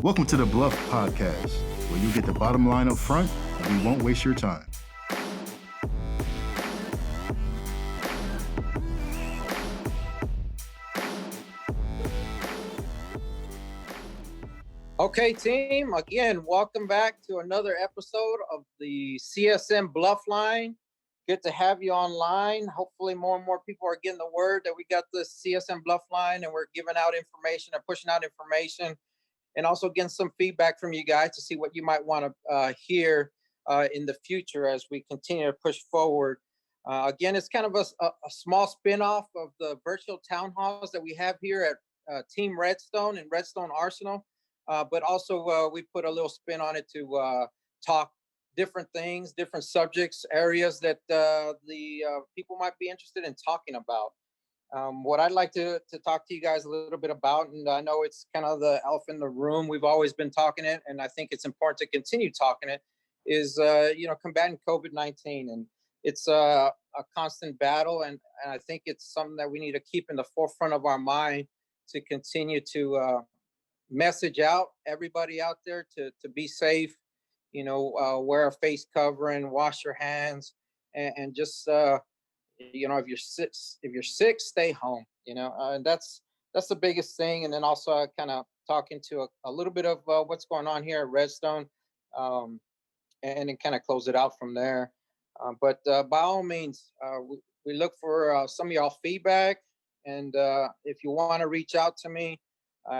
Welcome to the BLUF podcast, where you get the bottom line up front and we won't waste your time. Okay, team, again, welcome back to another episode of the CSM BLUF line. Good to have you online. Hopefully more and more people are getting the word that we got the CSM BLUF line and we're giving out information and pushing out information and also getting some feedback from you guys to see what you might want to hear in the future as we continue to push forward. Again, it's kind of a small spin-off of the virtual town halls that we have here at Team Redstone and Redstone Arsenal. But also we put a little spin on it to talk different things, different subjects, areas that the people might be interested in talking about. What I'd like to talk to you guys a little bit about, and I know it's kind of the elephant in the room, we've always been talking it, and I think it's important to continue talking it, is combating COVID-19. And it's a constant battle, and I think it's something that we need to keep in the forefront of our mind to continue to message out everybody out there to be safe, wear a face covering, wash your hands, and just if you're sick, stay home, and that's the biggest thing. And then also kind of talking to a little bit of what's going on here at Redstone, and then kind of close it out from there. But by all means, we look for some of y'all feedback, and if you want to reach out to me,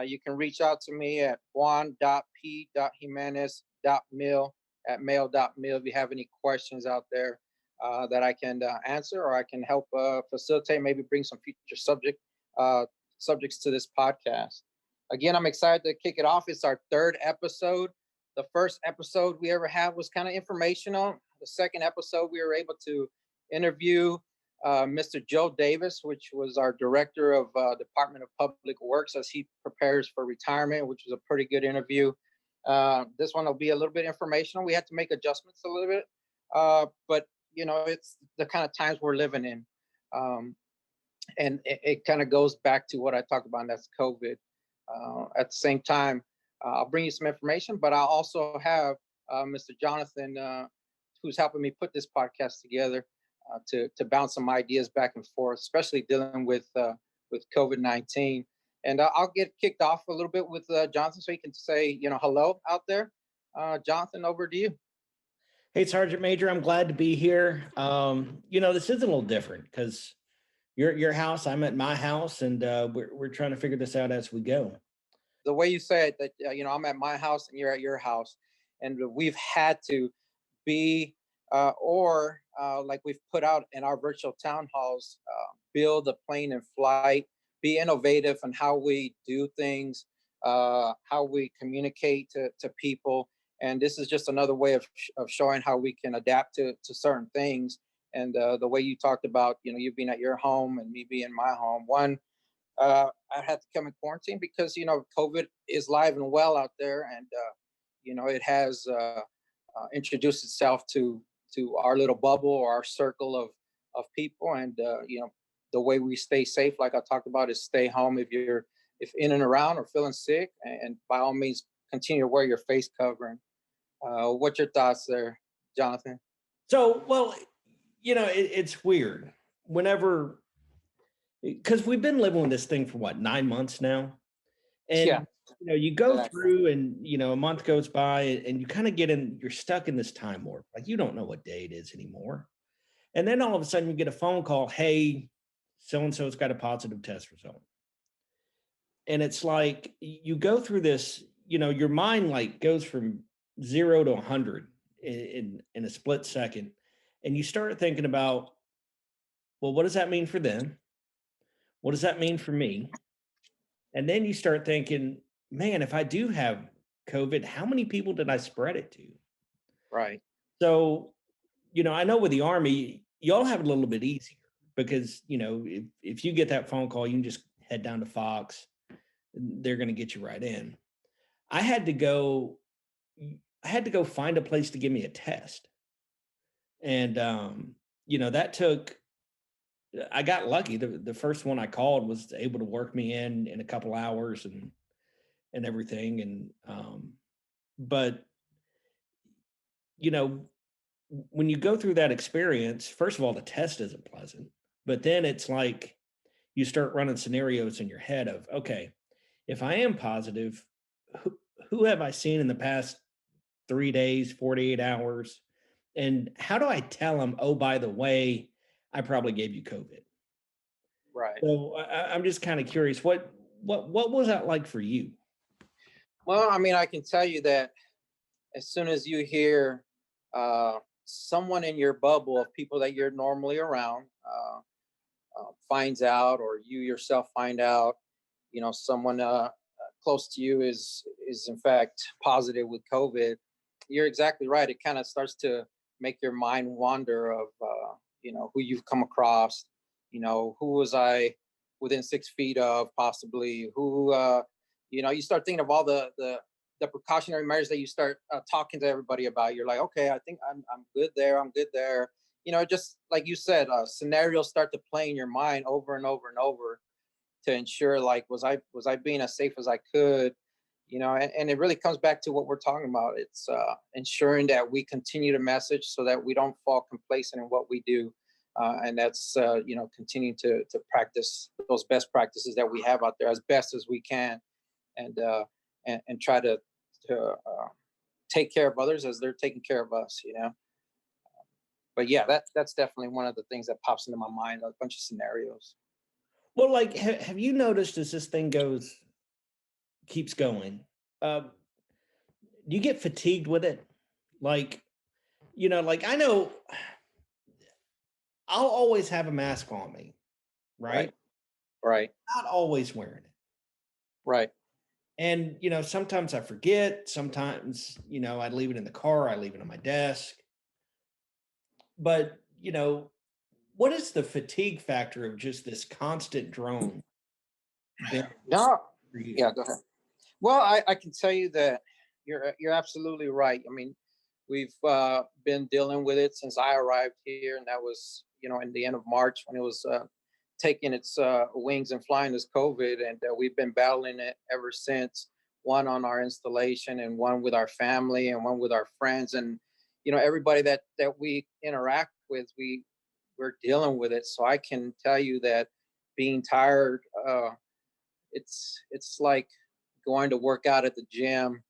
you can reach out to me at juan.p.jimenez.mil@mail.mil if you have any questions out there that I can answer, or I can help facilitate, maybe bring some future subjects to this podcast. Again, I'm excited to kick it off. It's our third episode. The first episode we ever had was kind of informational. The second episode, we were able to interview Mr. Joe Davis, which was our director of Department of Public Works as he prepares for retirement, which was a pretty good interview. This one will be a little bit informational. We had to make adjustments a little bit, but it's the kind of times we're living in. And it kind of goes back to what I talked about, and that's COVID. At the same time, I'll bring you some information, but I'll also have Mr. Jonathan, who's helping me put this podcast together, to bounce some ideas back and forth, especially dealing with COVID-19. And I'll get kicked off a little bit with Jonathan, so he can say, hello out there. Jonathan, over to you. Hey, Sergeant Major, I'm glad to be here. This is a little different because you're at your house, I'm at my house, and we're trying to figure this out as we go. The way you say it, that I'm at my house and you're at your house, and we've had to be like we've put out in our virtual town halls, build a plane in flight, be innovative in how we do things, how we communicate to people. And this is just another way of showing how we can adapt to certain things. And the way you talked about, you being at your home and me being in my home. One, I had to come in quarantine because, COVID is live and well out there. And, it has introduced itself to our little bubble or our circle of people. And, the way we stay safe, like I talked about, is stay home if in and around or feeling sick, and by all means, continue to wear your face covering. What's your thoughts there, Jonathan? So, well, it's weird because we've been living with this thing for 9 months now. And, yeah. You go through and, a month goes by and you kind of you're stuck in this time warp. Like, you don't know what day it is anymore. And then all of a sudden you get a phone call, hey, so-and-so's got a positive test result. And it's like, you go through this, your mind like goes from 0 to 100 in a split second. And you start thinking about, well, what does that mean for them? What does that mean for me? And then you start thinking, man, if I do have COVID, how many people did I spread it to? Right. So, I know with the Army, y'all have it a little bit easier because, if you get that phone call, you can just head down to Fox. They're going to get you right in. I had to go find a place to give me a test. And, that took, I got lucky. The first one I called was able to work me in a couple hours. And and everything. And, but, you know, when you go through that experience, first of all, the test isn't pleasant, but then it's like you start running scenarios in your head of, okay, if I am positive, who, who have I seen in the past 3 days, 48 hours? And how do I tell them, oh, by the way, I probably gave you COVID? Right. So I'm just kind of curious, what was that like for you? Well, I mean, I can tell you that as soon as you hear someone in your bubble of people that you're normally around finds out, or you yourself find out, someone close to you is in fact positive with COVID, you're exactly right. It kind of starts to make your mind wander of who you've come across, who was I within 6 feet of, possibly who you start thinking of all the precautionary measures that you start talking to everybody about. You're like, okay, I think I'm good there. I'm good there. Just like you said, scenarios start to play in your mind over and over and over to ensure, like, was I being as safe as I could? And it really comes back to what we're talking about. It's ensuring that we continue to message so that we don't fall complacent in what we do. And that's continuing to practice those best practices that we have out there as best as we can, and try to take care of others as they're taking care of us. But yeah, that's definitely one of the things that pops into my mind. A bunch of scenarios. Well, like, have you noticed as this thing keeps going, do you get fatigued with it? Like, like I know I'll always have a mask on me, right? Right. Right. Not always wearing it. Right. And, sometimes I forget, sometimes, I leave it in the car, I leave it on my desk. But, what is the fatigue factor of just this constant drone been No. for you? Yeah. Go ahead. Well, I can tell you that you're absolutely right. I mean, we've been dealing with it since I arrived here, and that was in the end of March, when it was taking its wings and flying as COVID, and we've been battling it ever since. One on our installation, and one with our family, and one with our friends, and everybody that we interact with, we're dealing with it. So I can tell you that being tired, it's like going to work out at the gym,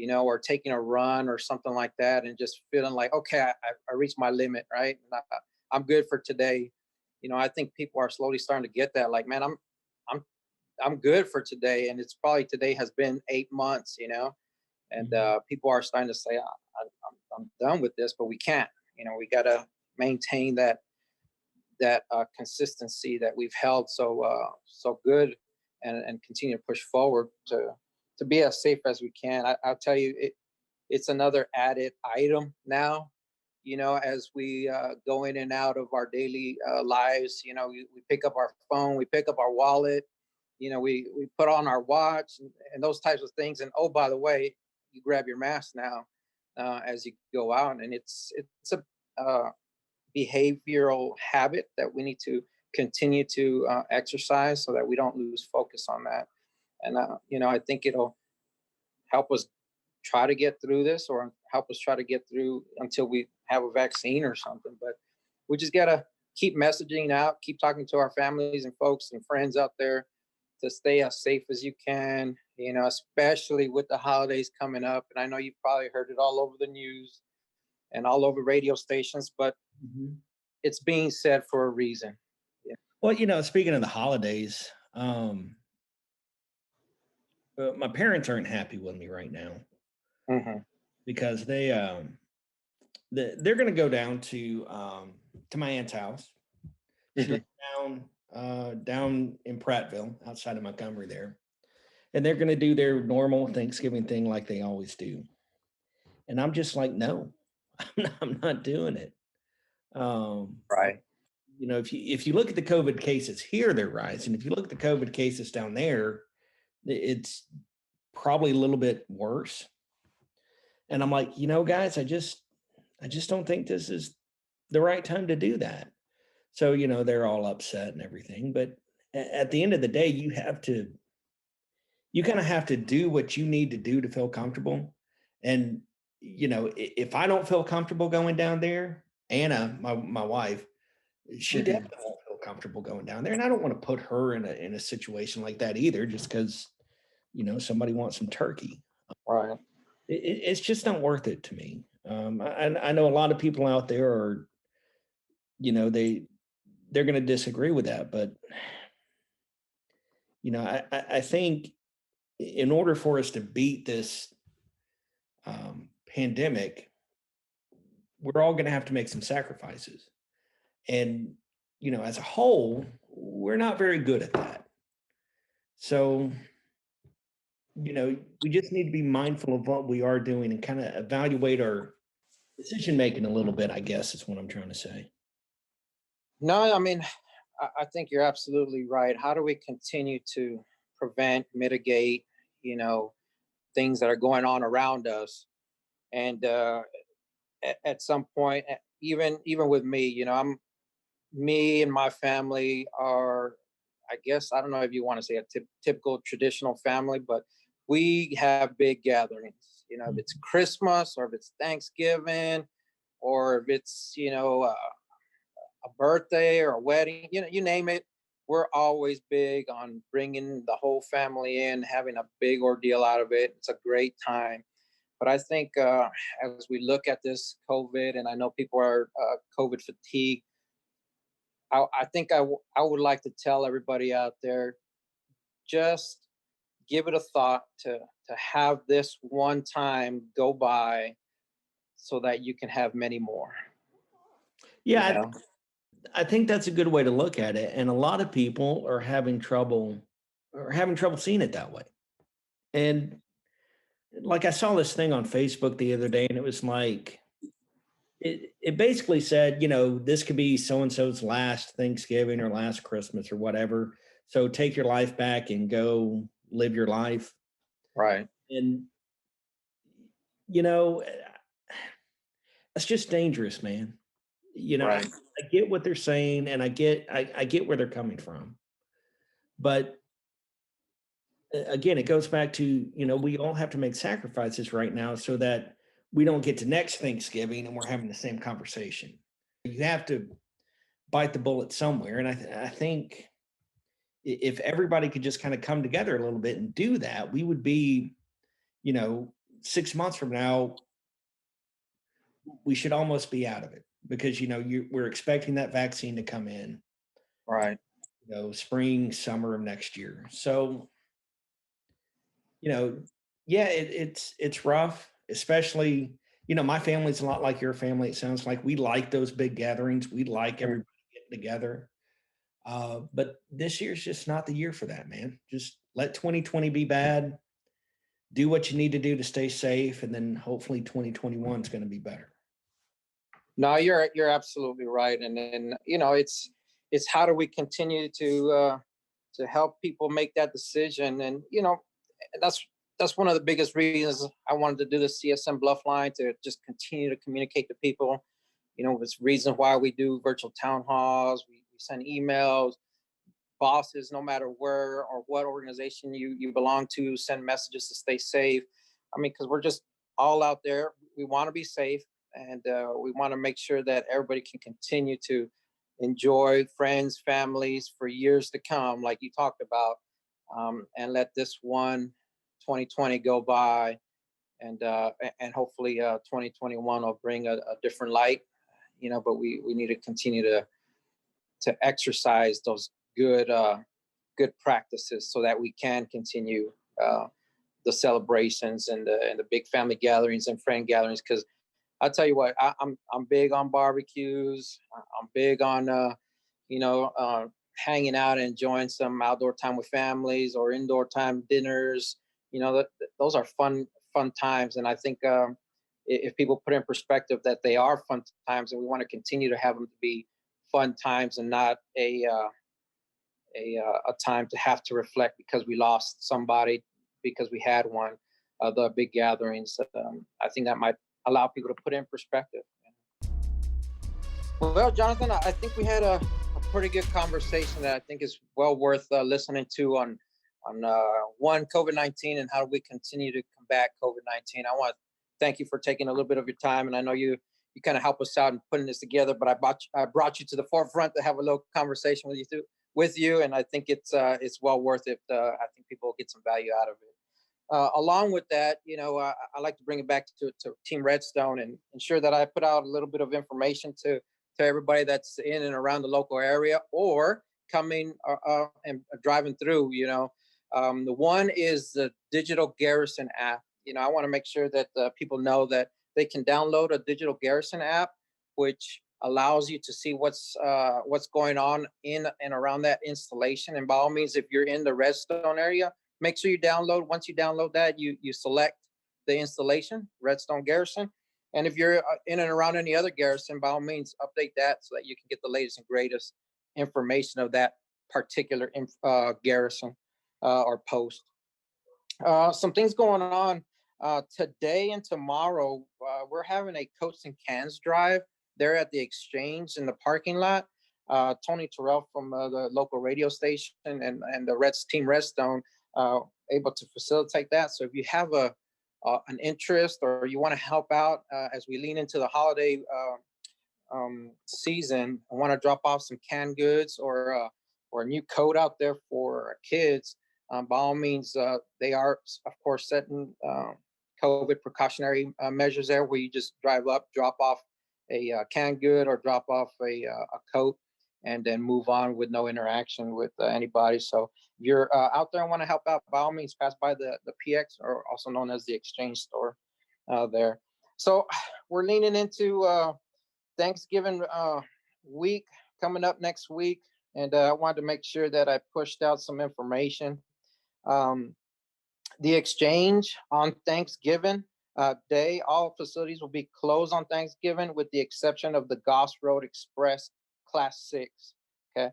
or taking a run or something like that, and just feeling like, okay, I reached my limit, right? And I'm good for today. I think people are slowly starting to get that. Like, man, I'm I'm good for today, and it's probably today has been 8 months, and Mhm. people are starting to say, I'm done with this, but we can't. We got to maintain that consistency that we've held so good, and continue to push forward to be as safe as we can. I'll tell you, it's another added item now. As we go in and out of our daily lives, we pick up our phone, we pick up our wallet, we put on our watch, and those types of things. And oh, by the way, you grab your mask now as you go out, and it's a behavioral habit that we need to continue to exercise so that we don't lose focus on that. And I think it'll help us try to get through this, or help us try to get through until we have a vaccine or something. But we just gotta keep messaging out, keep talking to our families and folks and friends out there to stay as safe as you can, especially with the holidays coming up. And I know you've probably heard it all over the news and all over radio stations, but Mhm. it's being said for a reason. Yeah. Well, speaking of the holidays, my parents aren't happy with me right now Hmm. because they're going to go down to my aunt's house. She Hmm. lives down in Prattville, outside of Montgomery there, and they're going to do their normal Thanksgiving thing like they always do. And I'm just like, no, I'm not doing it. Um, Right. if you look at the COVID cases here, they're rising. If you look at the COVID cases down there, it's probably a little bit worse. And I'm like, guys, I just don't think this is the right time to do that. So, they're all upset and everything. But at the end of the day, you kind of have to do what you need to do to feel comfortable. And, if I don't feel comfortable going down there, Anna, my wife, she Mhm. definitely won't feel comfortable going down there. And I don't want to put her in a situation like that either, just because, somebody wants some turkey. Right. It's just not worth it to me. I know a lot of people out there are, they're going to disagree with that, but I think in order for us to beat this pandemic, we're all going to have to make some sacrifices. And, as a whole, we're not very good at that. So, we just need to be mindful of what we are doing and kind of evaluate our decision making a little bit, I guess is what I'm trying to say. No, I mean, I think you're absolutely right. How do we continue to prevent, mitigate, you know, things that are going on around us? And at some point, even with me, me and my family are, I guess, I don't know if you want to say a typical traditional family, but we have big gatherings. If it's Christmas or if it's Thanksgiving or if it's a birthday or a wedding, you name it. We're always big on bringing the whole family in, having a big ordeal out of it. It's a great time. But I think as we look at this COVID, and I know people are COVID fatigued, I think I would like to tell everybody out there, just give it a thought to have this one time go by so that you can have many more. You Yeah, know, I think that's a good way to look at it. And a lot of people are having trouble seeing it that way. And like I saw this thing on Facebook the other day, and it was like it basically said, this could be so and so's last Thanksgiving or last Christmas or whatever. So take your life back and go live your life. right, And you know, that's just dangerous, man. I, right. I get what they're saying, and I get where they're coming from. But again, it goes back to, we all have to make sacrifices right now so that we don't get to next Thanksgiving and we're having the same conversation. You have to bite the bullet somewhere. And I think if everybody could just kind of come together a little bit and do that, we would be, you know, 6 months from now, we should almost be out of it because, we're expecting that vaccine to come in, Right. spring, summer of next year. So, you know, yeah, it's rough, especially, my family's a lot like your family. It sounds like we like those big gatherings. We like Mm. everybody getting together. But this year's just not the year for that, man. Just let 2020 be bad. Do what you need to do to stay safe, and then hopefully 2021 is going to be better. No, you're absolutely right. And then it's how do we continue to help people make that decision? And that's that's one of the biggest reasons I wanted to do the CSM Bluff line, to just continue to communicate to people. It's reason why we do virtual town halls. We send emails. Bosses, no matter where or what organization you belong to, send messages to stay safe. I mean, because we're just all out there. We want to be safe, and we want to make sure that everybody can continue to enjoy friends, families for years to come, like you talked about, and let this one 2020 go by, and hopefully 2021 will bring a different light. But we need to continue to exercise those good practices so that we can continue the celebrations and the big family gatherings and friend gatherings. Because I'll tell you what, I'm big on barbecues. I'm big on hanging out and enjoying some outdoor time with families or indoor time dinners. Those are fun times, and I think if people put in perspective that they are fun times, and we want to continue to have them to be fun times and not a time to have to reflect because we lost somebody, because we had one, the big gatherings. I think that might allow people to put in perspective. Well, Jonathan, I think we had a pretty good conversation that I think is well worth listening to on one, COVID-19 and how do we continue to combat COVID-19. I want to thank you for taking a little bit of your time, and I know you kind of help us out in putting this together, but I brought you to the forefront to have a little conversation with you, and I think it's well worth it. I think people will get some value out of it. Along with that, I like to bring it back to Team Redstone and ensure that I put out a little bit of information to everybody that's in and around the local area or coming and driving through. The one is the Digital Garrison app. I want to make sure that people know that they can download a Digital Garrison app, which allows you to see what's going on in and around that installation. And by all means, if you're in the Redstone area, make sure you download. Once you download that, you select the installation, Redstone Garrison. And if you're in and around any other garrison, by all means, update that so that you can get the latest and greatest information of that particular garrison or post. Some things going on today and tomorrow. We're having a Coats and Cans drive there at the Exchange in the parking lot. Tony Terrell from the local radio station and the Team Redstone able to facilitate that. So if you have an interest or you want to help out as we lean into the holiday season, I want to drop off some canned goods or a new coat out there for kids. By all means, they are, of course, setting COVID precautionary measures there where you just drive up, drop off a canned good or drop off a coat and then move on with no interaction with anybody. So if you're out there and want to help out, by all means, pass by the PX, or also known as the Exchange store there. So we're leaning into Thanksgiving week coming up next week. And I wanted to make sure that I pushed out some information. The Exchange on Thanksgiving Day, all facilities will be closed on Thanksgiving with the exception of the Goss Road Express Class 6. Okay,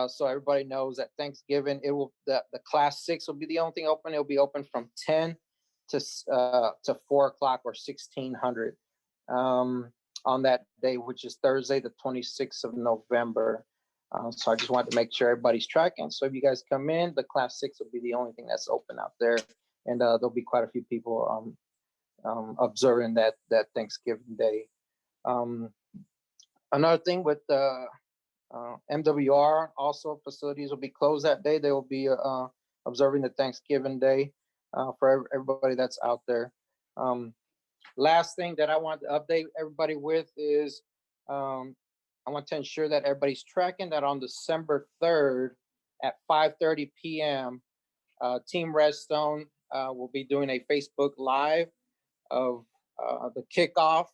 so everybody knows that Thanksgiving the Class 6 will be the only thing open. It'll be open from 10 to 4 o'clock or 1600 on that day, which is Thursday, the 26th of November. So I just wanted to make sure everybody's tracking. So if you guys come in, the Class 6 will be the only thing that's open out there. And there'll be quite a few people observing that Thanksgiving Day. Another thing with the MWR, also facilities will be closed that day. They will be observing the Thanksgiving Day for everybody that's out there. Last thing that I want to update everybody with is I want to ensure that everybody's tracking that on December 3rd at 5:30 p.m. Team Redstone will be doing a Facebook Live of the kickoff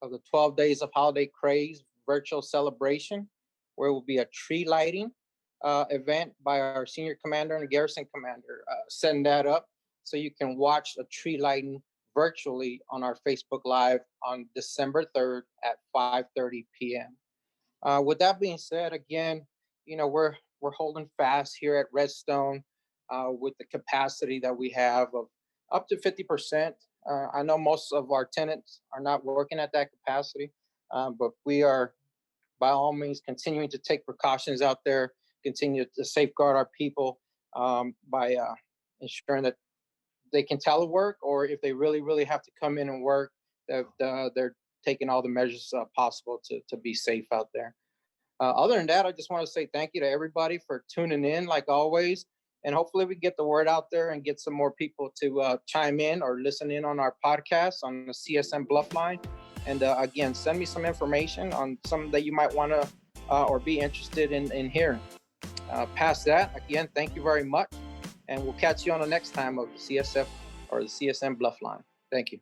of the 12 Days of Holiday Craze virtual celebration, where it will be a tree lighting event by our senior commander and garrison commander, setting that up so you can watch a tree lighting virtually on our Facebook Live on December 3rd at 5:30 p.m. With that being said, again, we're holding fast here at Redstone with the capacity that we have of up to 50%. I know most of our tenants are not working at that capacity, but we are, by all means, continuing to take precautions out there, continue to safeguard our people by ensuring that they can telework, or if they really, really have to come in and work, that they're taking all the measures possible to be safe out there. Other than that, I just want to say thank you to everybody for tuning in, like always. And hopefully we get the word out there and get some more people to chime in or listen in on our podcast on the CSM BLUF line. And again, send me some information on something that you might want to or be interested in hearing. Past that, again, thank you very much. And we'll catch you on the next time of the CSF or the CSM BLUF line. Thank you.